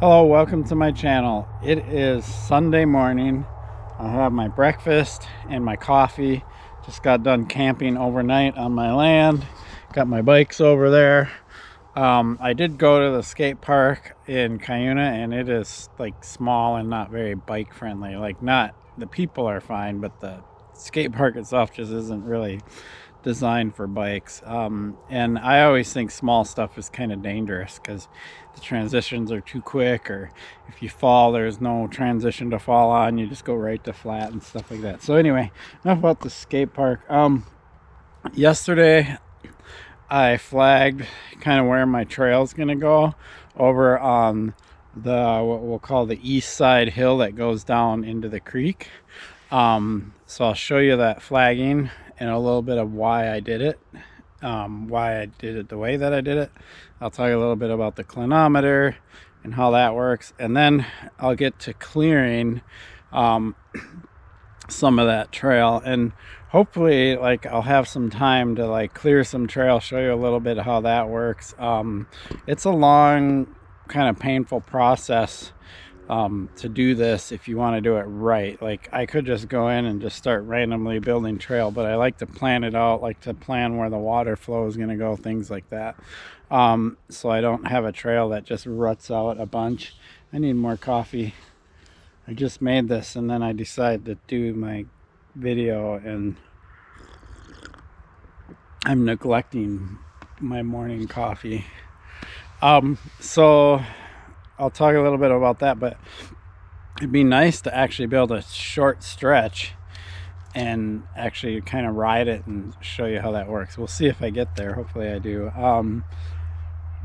Hello, welcome to my channel. It is Sunday morning. I have my breakfast and my coffee. Just got done camping overnight on my land. Got my bikes over there. I did go to the skate park in Cuyuna, and it is like small and not very bike friendly. Like, not the people are fine, but the skate park itself just isn't really designed for bikes. And I always think small stuff is kind of dangerous because the transitions are too quick, or if you fall, there's no transition to fall on. You just go right to flat and stuff like that. So anyway, enough about the skate park. Yesterday I flagged kind of where my trail is going to go over on the what we'll call the east side hill that goes down into the creek. So I'll show you that flagging and a little bit of why I did it, why I did it the way that I did it. I'll talk a little bit about the clinometer and how that works, and then I'll get to clearing some of that trail, and hopefully like I'll have some time to like clear some trail, show you a little bit of how that works. It's a long, kind of painful process to do this if you want to do it right. Like, I could just go in and just start randomly building trail, but I like to plan it out, like to plan where the water flow is going to go, things like that. So I don't have a trail that just ruts out a bunch. I need more coffee. I just made this and then I decided to do my video, and I'm neglecting my morning coffee. So I'll talk a little bit about that, but it'd be nice to actually build a short stretch and actually kind of ride it and show you how that works. We'll see if I get there. Hopefully I do.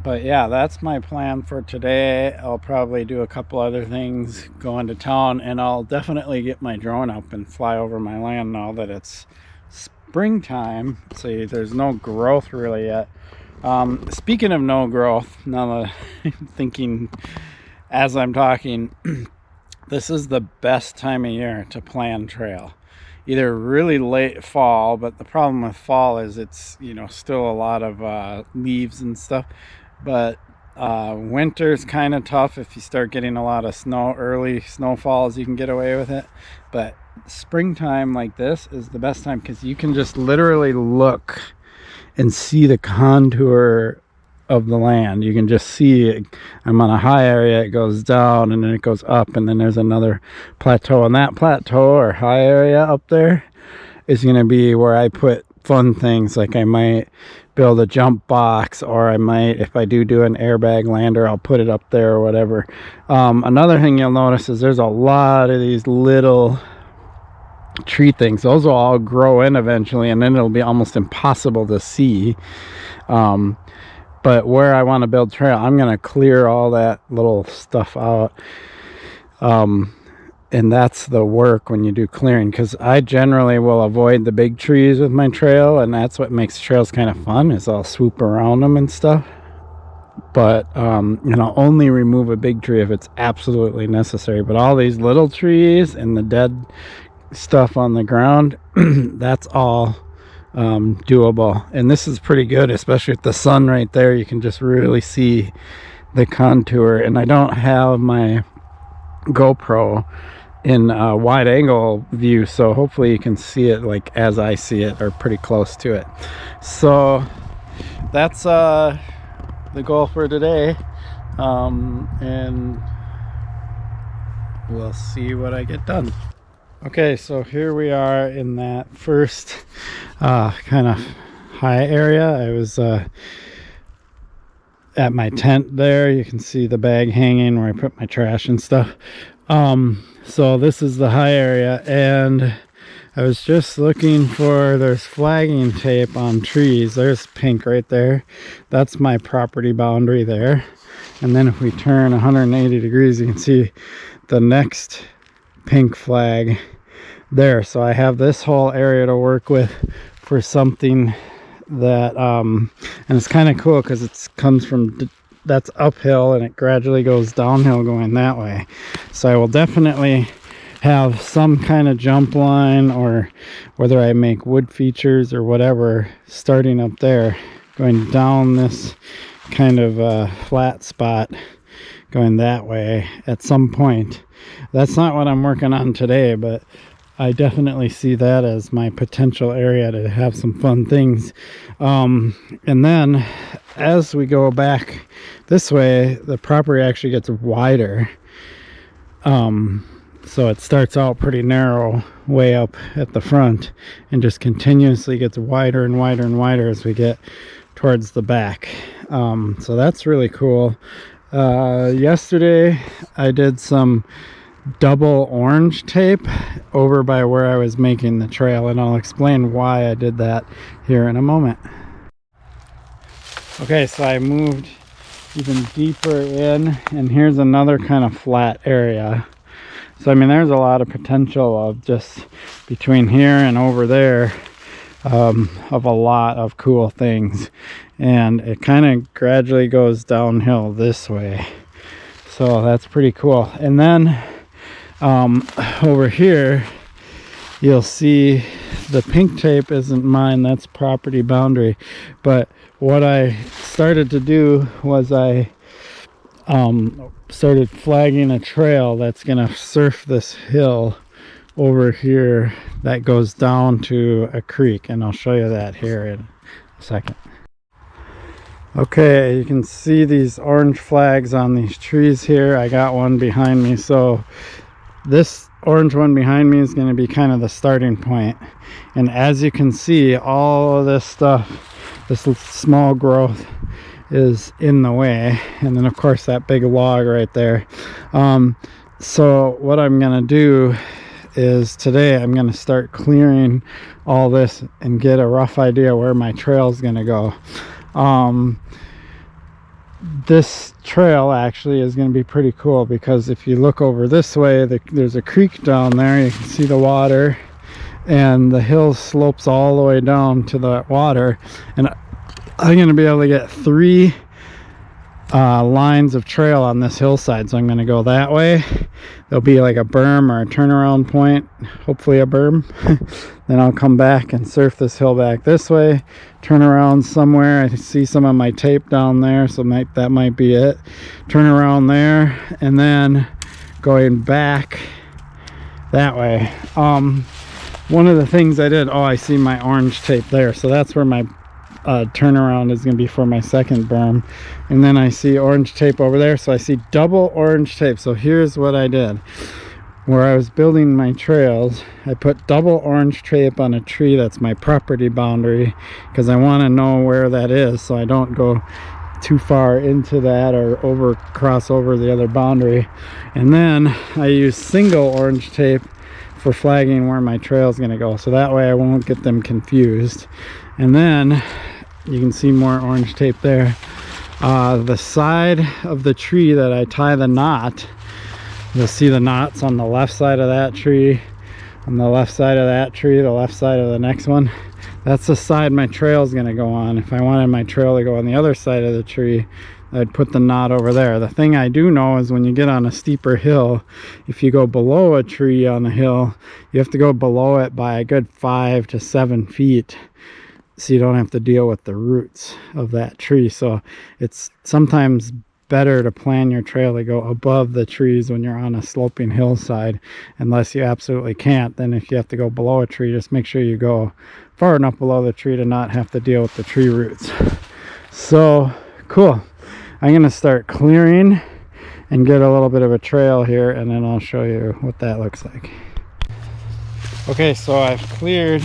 But yeah, that's my plan for today. I'll probably do a couple other things, go into town, and I'll definitely get my drone up and fly over my land now that it's springtime. See, there's no growth really yet. Speaking of no growth, now that I'm thinking as I'm talking, this is the best time of year to plan trail. Either really late fall, but the problem with fall is it's, you know, still a lot of leaves and stuff. But winter's kind of tough. If you start getting a lot of snow, early snowfalls, you can get away with it. But springtime like this is the best time because you can just literally look and see the contour of the land. You can just see it. I'm on a high area, it goes down and then it goes up, and then there's another plateau, and that plateau or high area up there is going to be where I put fun things. Like, I might build a jump box, or I might, if I do an airbag lander, I'll put it up there or whatever. Another thing you'll notice is there's a lot of these little tree things. Those will all grow in eventually, and then it'll be almost impossible to see. But where I want to build trail, I'm going to clear all that little stuff out. And that's the work when you do clearing, because I generally will avoid the big trees with my trail, and that's what makes trails kind of fun, is I'll swoop around them and stuff. But you know, only remove a big tree if it's absolutely necessary. But all these little trees and the dead stuff on the ground, that's all doable. And this is pretty good, especially with the sun right there. You can just really see the contour. And I don't have my GoPro in a wide angle view, so hopefully you can see it like as I see it, or pretty close to it. So that's the goal for today, and we'll see what I get done. Okay, so here we are in that first kind of high area. I was at my tent there. You can see the bag hanging where I put my trash and stuff. So this is the high area, and I was just looking for, there's flagging tape on trees. There's pink right there. That's my property boundary there. And then if we turn 180 degrees, you can see the next pink flag there. So I have this whole area to work with for something that and it's kind of cool because it comes from, that's uphill, and it gradually goes downhill going that way. So I will definitely have some kind of jump line, or whether I make wood features or whatever, starting up there, going down this kind of flat spot going that way at some point. That's not what I'm working on today, but I definitely see that as my potential area to have some fun things. And then as we go back this way, the property actually gets wider. So it starts out pretty narrow way up at the front and just continuously gets wider and wider and wider as we get towards the back. So that's really cool. Yesterday I did some double orange tape over by where I was making the trail, and I'll explain why I did that here in a moment. Okay, so I moved even deeper in, and here's another kind of flat area. So I mean, there's a lot of potential of just between here and over there of a lot of cool things, and it kind of gradually goes downhill this way, so that's pretty cool. And then over here you'll see the pink tape isn't mine, that's property boundary, but what I started to do was I started flagging a trail that's gonna surf this hill over here that goes down to a creek, and I'll show you that here in a second. Okay, you can see these orange flags on these trees here. I got one behind me, so this orange one behind me is going to be kind of the starting point. And as you can see, all of this stuff, this small growth is in the way, and then of course that big log right there. So what I'm going to do is today I'm going to start clearing all this and get a rough idea where my trail is going to go. This trail actually is going to be pretty cool, because if you look over this way, there's a creek down there. You can see the water, and the hill slopes all the way down to the water, and I'm going to be able to get 3 lines of trail on this hillside. So I'm going to go that way. There'll be like a berm or a turnaround point, hopefully a berm. Then I'll come back and surf this hill back this way, turn around somewhere. I see some of my tape down there, so that might be it. Turn around there, and then going back that way. One of the things I did, I see my orange tape there, so that's where my turnaround is going to be for my second berm. And then I see orange tape over there, so I see double orange tape. So here's what I did. Where I was building my trails, I put double orange tape on a tree that's my property boundary, because I want to know where that is so I don't go too far into that or cross over the other boundary. And then I use single orange tape for flagging where my trail is going to go, so that way I won't get them confused. And then you can see more orange tape there. The side of the tree that I tie the knot, you'll see the knots on the left side of that tree, on the left side of that tree, the left side of the next one. That's the side my trail is going to go on. If I wanted my trail to go on the other side of the tree, I'd put the knot over there. The thing I do know is when you get on a steeper hill, if you go below a tree on a hill, you have to go below it by a good 5 to 7 feet, so you don't have to deal with the roots of that tree. So it's sometimes better to plan your trail to go above the trees when you're on a sloping hillside, unless you absolutely can't. Then if you have to go below a tree, just make sure you go far enough below the tree to not have to deal with the tree roots. So cool. I'm going to start clearing and get a little bit of a trail here, and then I'll show you what that looks like. Okay, so I've cleared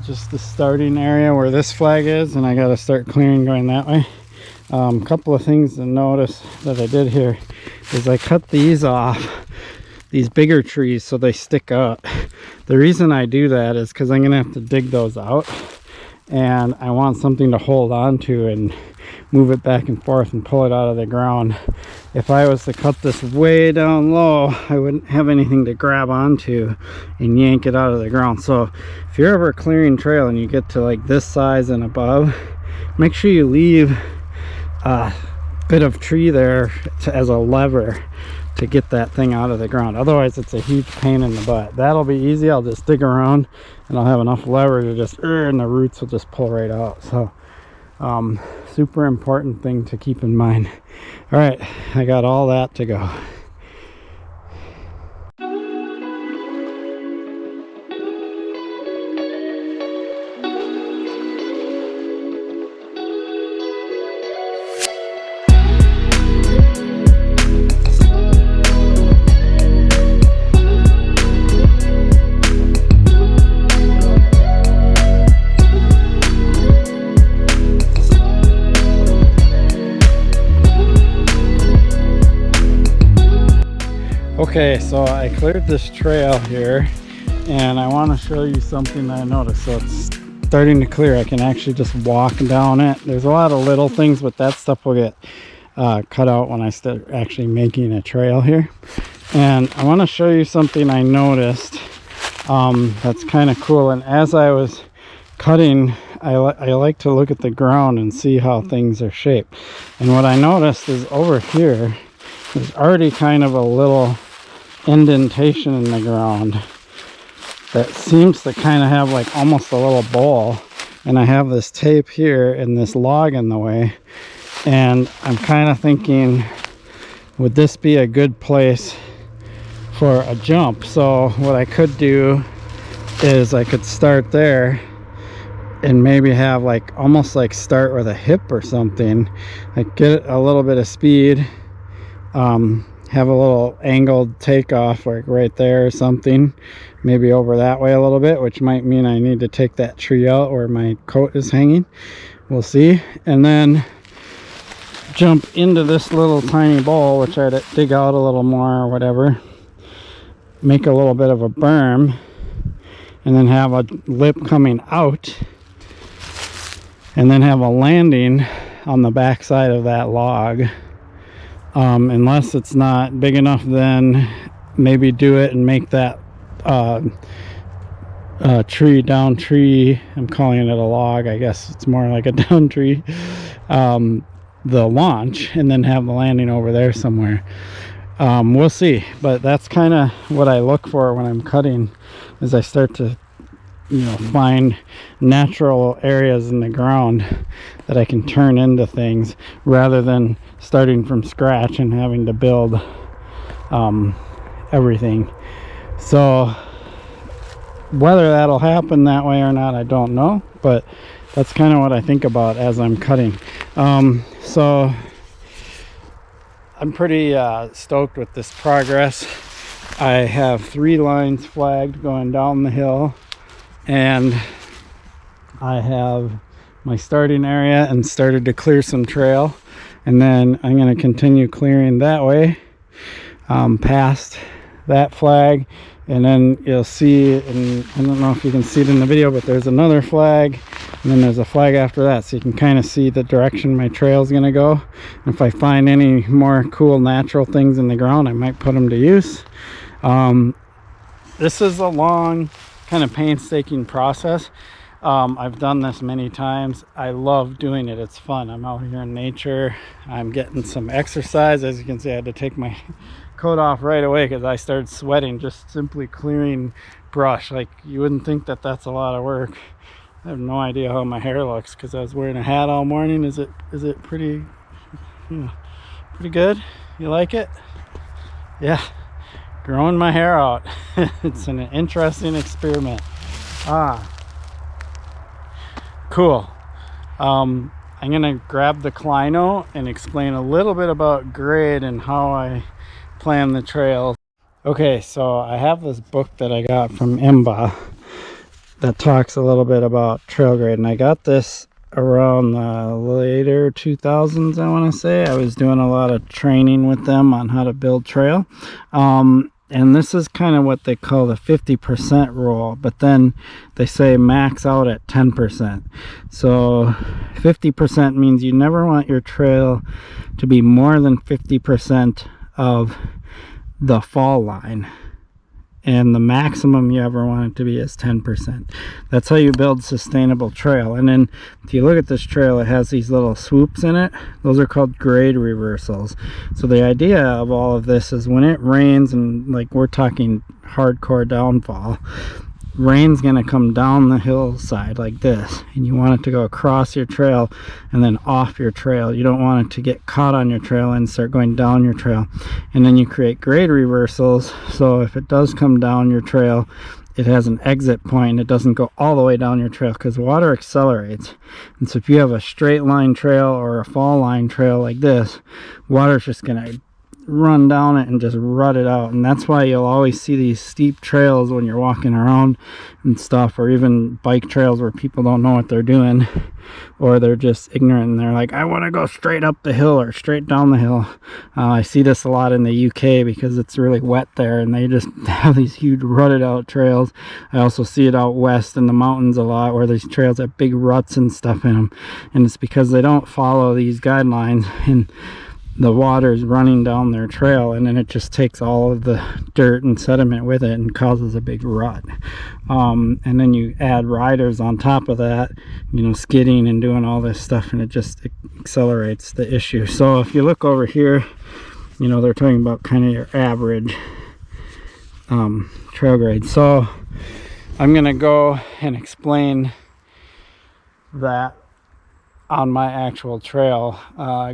just the starting area where this flag is, and I got to start clearing going that way. A couple of things to notice that I did here is I cut these off, these bigger trees, so they stick up. The reason I do that is because I'm going to have to dig those out, and I want something to hold on to and move it back and forth and pull it out of the ground. If I was to cut this way down low, I wouldn't have anything to grab onto and yank it out of the ground. So if you're ever clearing trail and you get to like this size and above, make sure you leave a bit of tree there as a lever to get that thing out of the ground. Otherwise it's a huge pain in the butt. That'll be easy. I'll just dig around and I'll have enough lever to just and the roots will just pull right out. So super important thing to keep in mind. All right, I got all that to go. Okay, so I cleared this trail here, and I want to show you something that I noticed. So it's starting to clear. I can actually just walk down it. There's a lot of little things, but that stuff will get cut out when I start actually making a trail here. And I want to show you something I noticed that's kind of cool. And as I was cutting, I like to look at the ground and see how things are shaped. And what I noticed is over here, there's already kind of a little indentation in the ground that seems to kind of have like almost a little bowl, and I have this tape here and this log in the way, and I'm kind of thinking, would this be a good place for a jump? So what I could do is I could start there and maybe have like almost like start with a hip or something, like get a little bit of speed, have a little angled takeoff like right there or something, maybe over that way a little bit, which might mean I need to take that tree out where my coat is hanging. We'll see. And then jump into this little tiny bowl, which I'd dig out a little more or whatever, make a little bit of a berm, and then have a lip coming out, and then have a landing on the back side of that log. Unless it's not big enough, then maybe do it and make that down tree, I'm calling it a log, I guess it's more like a down tree, the launch, and then have the landing over there somewhere. We'll see, but that's kind of what I look for when I'm cutting, as I start to find natural areas in the ground that I can turn into things, rather than starting from scratch and having to build everything. So whether that'll happen that way or not, I don't know, but that's kind of what I think about as I'm cutting. So I'm pretty stoked with this progress. I have 3 lines flagged going down the hill, and I have my starting area and started to clear some trail, and then I'm going to continue clearing that way past that flag, and then you'll see, and I don't know if you can see it in the video, but there's another flag, and then there's a flag after that, so you can kind of see the direction my trail is going to go. And if I find any more cool natural things in the ground, I might put them to use. This is a long, kind of painstaking process. I've done this many times. I love doing it. It's fun. I'm out here in nature. I'm getting some exercise. As you can see, I had to take my coat off right away because I started sweating just simply clearing brush. Like, you wouldn't think that that's a lot of work. I have no idea how my hair looks because I was wearing a hat all morning. Is it pretty pretty good? You like it? Yeah, growing my hair out. It's an interesting experiment. Cool. I'm gonna grab the Clino and explain a little bit about grade and how I plan the trails. Okay, so I have this book that I got from IMBA that talks a little bit about trail grade, and I got this around the later 2000s, I want to say. I was doing a lot of training with them on how to build trail, and this is kind of what they call the 50% rule, but then they say max out at 10%. So 50% means you never want your trail to be more than 50% of the fall line, and the maximum you ever want it to be is 10%. That's how you build sustainable trail. And then if you look at this trail, it has these little swoops in it. Those are called grade reversals. So the idea of all of this is when it rains, and like we're talking hardcore downfall, rain's going to come down the hillside like this, and you want it to go across your trail and then off your trail. You don't want it to get caught on your trail and start going down your trail. And then you create grade reversals, so if it does come down your trail, it has an exit point. It doesn't go all the way down your trail, because water accelerates. And so if you have a straight line trail or a fall line trail like this, water's just going to run down it and just rut it out. And that's why you'll always see these steep trails when you're walking around and stuff, or even bike trails where people don't know what they're doing, or they're just ignorant and they're like, I want to go straight up the hill or straight down the hill. I see this a lot in the UK because it's really wet there, and they just have these huge rutted out trails. I also see it out west in the mountains a lot, where these trails have big ruts and stuff in them, and it's because they don't follow these guidelines, and the water is running down their trail, and then it just takes all of the dirt and sediment with it and causes a big rut. And then you add riders on top of that, you know, skidding and doing all this stuff, and it just accelerates the issue. So if you look over here, you know, they're talking about kind of your average trail grade. So I'm gonna go and explain that on my actual trail.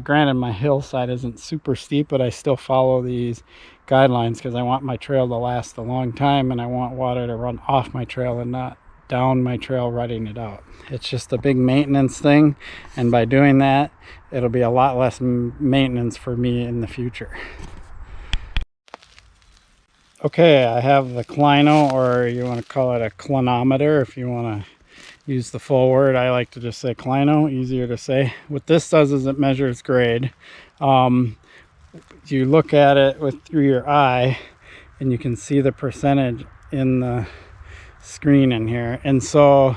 Granted, my hillside isn't super steep, but I still follow these guidelines because I want my trail to last a long time, and I want water to run off my trail and not down my trail rutting it out. It's just a big maintenance thing, and by doing that, it'll be a lot less maintenance for me in the future. Okay, I have the Clino, or you want to call it a clinometer if you want to use the full word. I like to just say Clino, easier to say. What this does is it measures grade. You look at it through your eye, and you can see the percentage in the screen in here. And so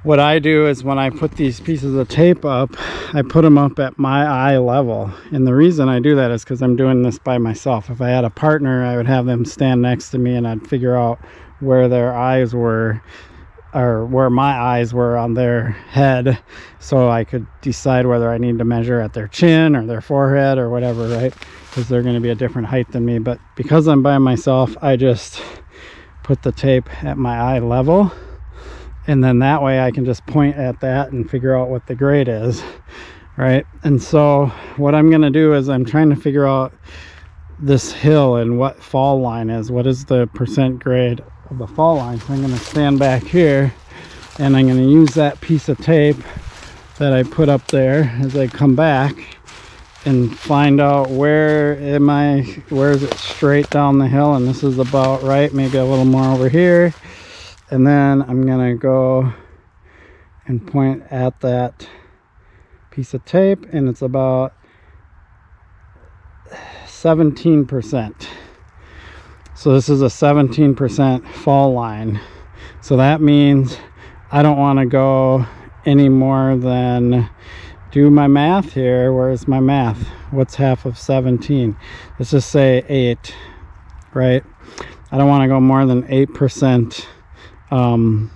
what I do is, when I put these pieces of tape up, I put them up at my eye level. And the reason I do that is because I'm doing this by myself. If I had a partner, I would have them stand next to me, and I'd figure out where their eyes were, or where my eyes were on their head, so I could decide whether I need to measure at their chin or their forehead or whatever, right? Because they're going to be a different height than me. But because I'm by myself, I just put the tape at my eye level, and then that way I can just point at that and figure out what the grade is, right? And so what I'm going to do is, I'm trying to figure out this hill and what fall line is. What is the percent grade of the fall line? So I'm going to stand back here, and I'm going to use that piece of tape that I put up there as I come back, and find out where is it straight down the hill, and this is about right, maybe a little more over here. And then I'm going to go and point at that piece of tape, and it's about 17%. So this is a 17% fall line. So that means I don't want to go any more than, do my math here. Where's my math? What's half of 17? Let's just say 8, right? I don't want to go more than 8% on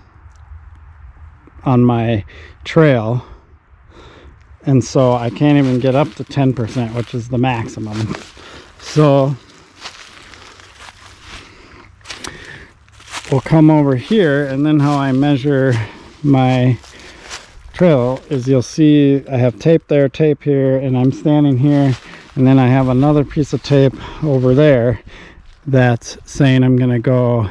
my trail. And so I can't even get up to 10%, which is the maximum. So we'll come over here, and then how I measure my trail is, you'll see I have tape there, tape here, and I'm standing here, and then I have another piece of tape over there that's saying I'm going to go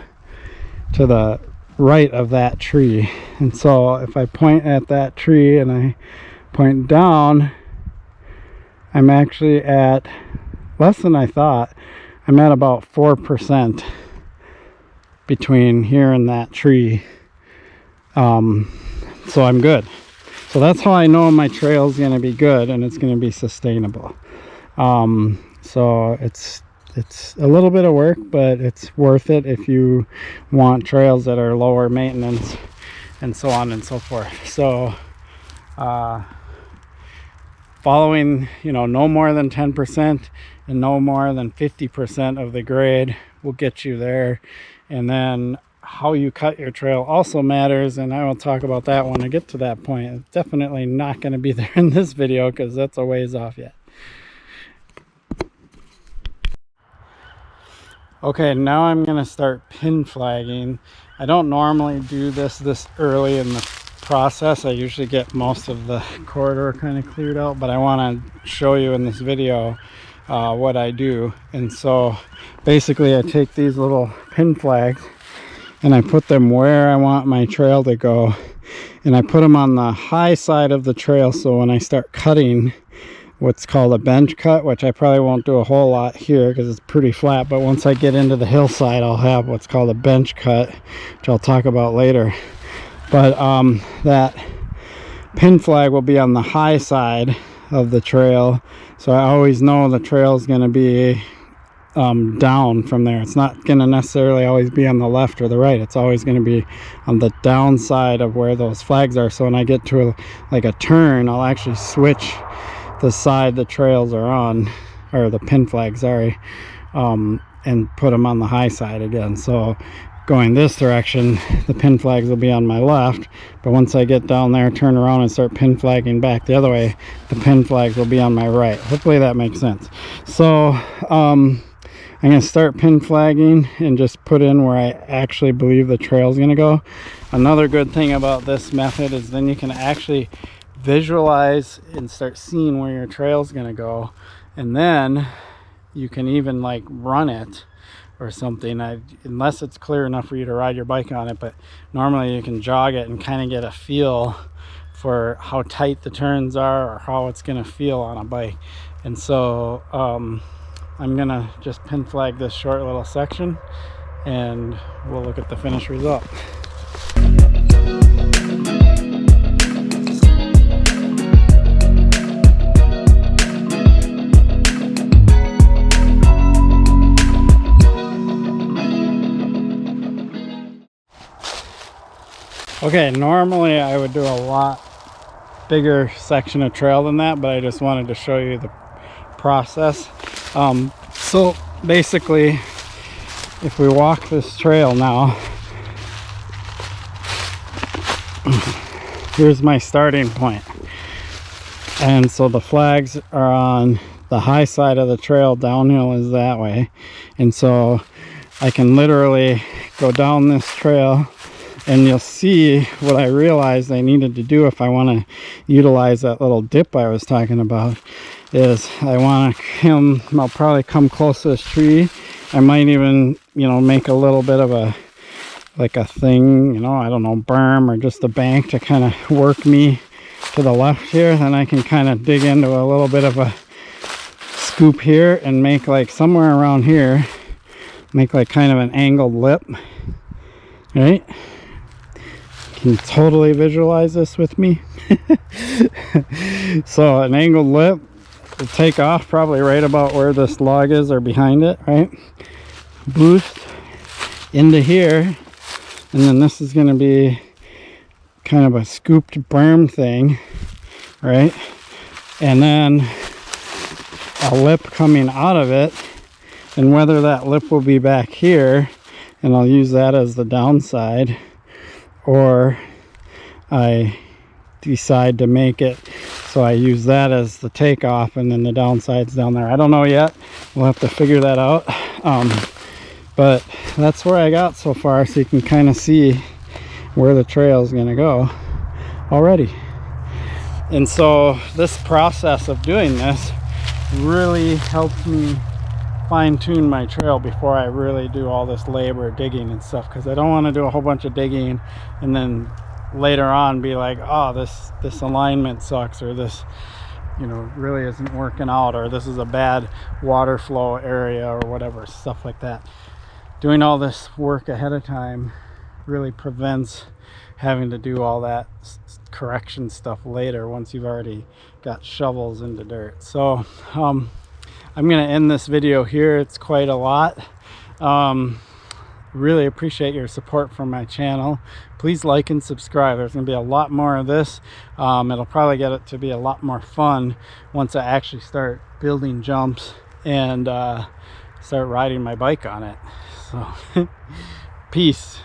to the right of that tree. And so if I point at that tree and I point down, I'm actually at less than I thought. I'm at about 4% between here and that tree. So I'm good. So that's how I know my trail is going to be good, and it's going to be sustainable. So it's a little bit of work, but it's worth it if you want trails that are lower maintenance and so on and so forth. So following, no more than 10% and no more than 50% of the grade will get you there. And then how you cut your trail also matters, and I will talk about that when I get to that point. It's definitely not going to be there in this video because that's a ways off yet. Okay, now I'm gonna start pin flagging. I don't normally do this early in the process. I usually get most of the corridor kind of cleared out, but I want to show you in this video what I do. And so basically I take these little pin flags and I put them where I want my trail to go, and I put them on the high side of the trail, so when I start cutting what's called a bench cut, which I probably won't do a whole lot here because it's pretty flat, but once I get into the hillside I'll have what's called a bench cut, which I'll talk about later. But that pin flag will be on the high side of the trail, so I always know the trail is going to be down from there. It's not going to necessarily always be on the left or the right. It's always going to be on the downside of where those flags are. So when I get to like a turn, I'll actually switch the side the trails are on, or the pin flag, sorry, and put them on the high side again. So going this direction, the pin flags will be on my left, but once I get down there, turn around and start pin flagging back the other way, the pin flags will be on my right. Hopefully that makes sense. So I'm going to start pin flagging and just put in where I actually believe the trail is going to go. Another good thing about this method is then you can actually visualize and start seeing where your trail is going to go, and then you can even like run it or something, unless it's clear enough for you to ride your bike on it, but normally you can jog it and kind of get a feel for how tight the turns are or how it's going to feel on a bike. And so I'm gonna just pin flag this short little section and we'll look at the finished result. Okay, normally I would do a lot bigger section of trail than that, but I just wanted to show you the process. So basically, if we walk this trail now, here's my starting point. And so the flags are on the high side of the trail, downhill is that way. And so I can literally go down this trail, and you'll see what I realized I needed to do if I want to utilize that little dip I was talking about. Is I want to I'll probably come close to this tree. I might even, you know, make a little bit of a, like a thing, you know, I don't know, berm or just a bank to kind of work me to the left here. Then I can kind of dig into a little bit of a scoop here and make like somewhere around here, make like kind of an angled lip, right? Can you totally visualize this with me? So an angled lip, will take off probably right about where this log is or behind it, right? Boost into here, and then this is going to be kind of a scooped berm thing, right? And then a lip coming out of it, and whether that lip will be back here and I'll use that as the downside, or I decide to make it so I use that as the takeoff and then the downside's down there. I don't know yet. We'll have to figure that out. But that's where I got so far, so you can kind of see where the trail is going to go already. And so this process of doing this really helps me fine-tune my trail before I really do all this labor digging and stuff, because I don't want to do a whole bunch of digging and then later on be like, oh, this alignment sucks, or this, you know, really isn't working out, or this is a bad water flow area, or whatever, stuff like that. Doing all this work ahead of time really prevents having to do all that correction stuff later once you've already got shovels into dirt. So I'm going to end this video here. It's quite a lot. Really appreciate your support from my channel. Please like and subscribe. There's going to be a lot more of this. It'll probably get it to be a lot more fun once I actually start building jumps and start riding my bike on it. So peace.